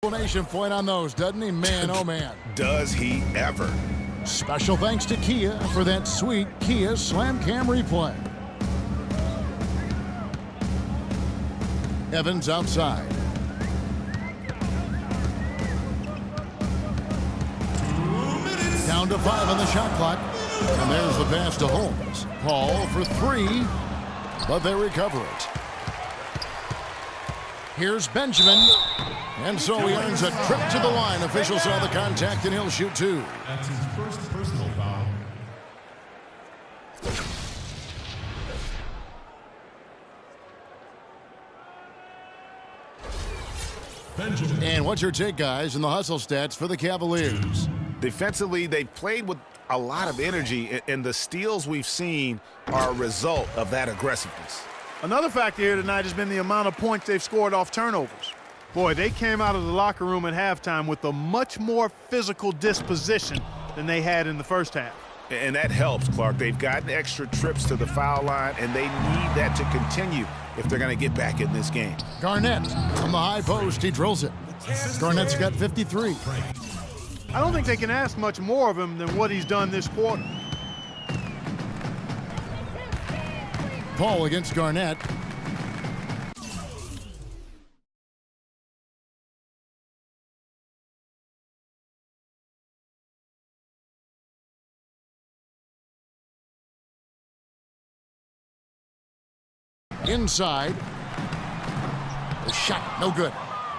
Explanation point on those, doesn't he? Man, oh man. Does he ever? Special thanks to Kia for that sweet Kia Slam Cam replay. Evans outside. Down to 5 on the shot clock. And there's the pass to Holmes. Paul for 3, but they recover it. Here's Benjamin. And so he earns a trip to the line. Officials saw the contact, and he'll shoot 2. That's his first personal foul. Benjamin. And what's your take, guys, in the hustle stats for the Cavaliers? Defensively, they've played with a lot of energy, and the steals we've seen are a result of that aggressiveness. Another factor here tonight has been the amount of points they've scored off turnovers. Boy, they came out of the locker room at halftime with a much more physical disposition than they had in the first half. And that helps, Clark. They've gotten extra trips to the foul line, and they need that to continue if they're going to get back in this game. Garnett from the high post, he drills it. Garnett's got 53. I don't think they can ask much more of him than what he's done this quarter. Paul against Garnett. Inside. The shot, no good.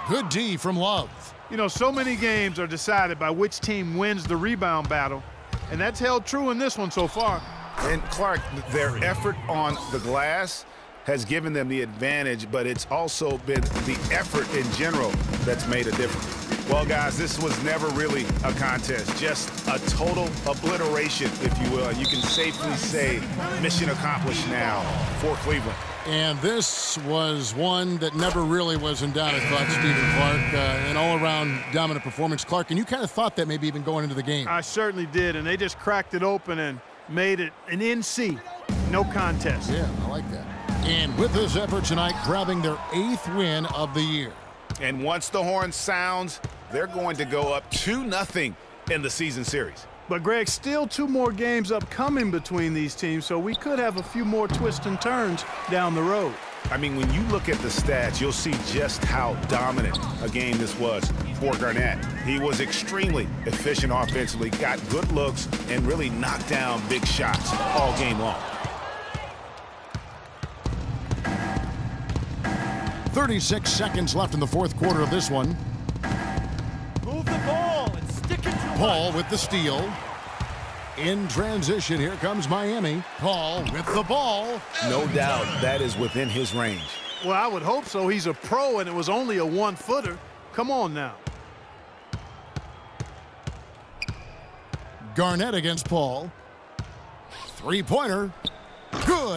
Good D from Love. You know, so many games are decided by which team wins the rebound battle, and that's held true in this one so far. And, Clark, their effort on the glass has given them the advantage, but it's also been the effort in general that's made a difference. Well, guys, this was never really a contest, just a total obliteration, if you will. And you can safely say mission accomplished now for Cleveland. And this was one that never really was in doubt, I thought, Stephen Clark. An all-around dominant performance. Clark, and you kind of thought that maybe even going into the game. I certainly did, and they just cracked it open and made it an NC. No contest. Yeah, I like that. And with this effort tonight, grabbing their 8th win of the year. And once the horn sounds, they're going to go up 2-0 in the season series. But, Greg, still 2 more games upcoming between these teams, so we could have a few more twists and turns down the road. I mean, when you look at the stats, you'll see just how dominant a game this was for Garnett. He was extremely efficient offensively, got good looks, and really knocked down big shots all game long. 36 seconds left in the 4th quarter of this one. Move the ball and stick it to Paul with the steal. In transition, here comes Miami. Paul with the ball. No doubt that is within his range. Well, I would hope so. He's a pro, and it was only a 1-footer. Come on now. Garnett against Paul. 3-pointer. Good.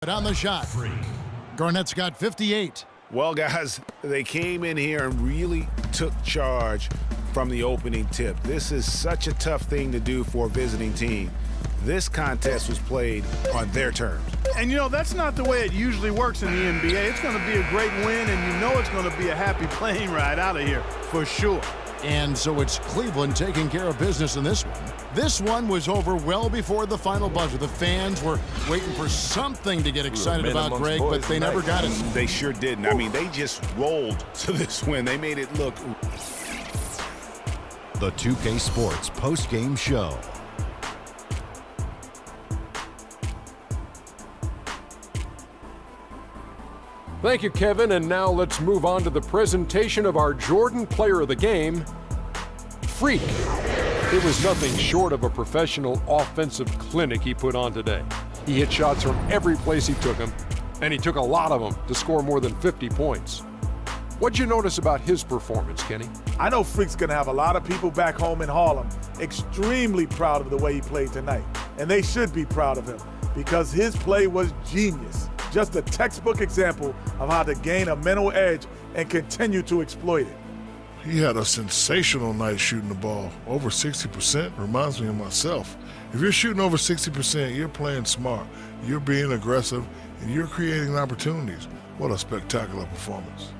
On the shot. Garnett's got 58. Well, guys, they came in here and really took charge from the opening tip. This is such a tough thing to do for a visiting team. This contest was played on their terms. And, you know, that's not the way it usually works in the NBA. It's going to be a great win, and you know it's going to be a happy plane ride out of here for sure. And so it's Cleveland taking care of business in this one. This one was over well before the final buzzer. The fans were waiting for something to get excited about, Greg, but they never got it. They sure didn't. I mean, they just rolled to this win. They made it look. The 2K Sports post-game show. Thank you, Kevin, and now let's move on to the presentation of our Jordan Player of the Game, Freak. It was nothing short of a professional offensive clinic he put on today. He hit shots from every place he took them, and he took a lot of them to score more than 50 points. What'd you notice about his performance, Kenny? I know Freak's going to have a lot of people back home in Harlem extremely proud of the way he played tonight, and they should be proud of him because his play was genius. Just a textbook example of how to gain a mental edge and continue to exploit it. He had a sensational night shooting the ball. Over 60% reminds me of myself. If you're shooting over 60%, you're playing smart. You're being aggressive, and you're creating opportunities. What a spectacular performance.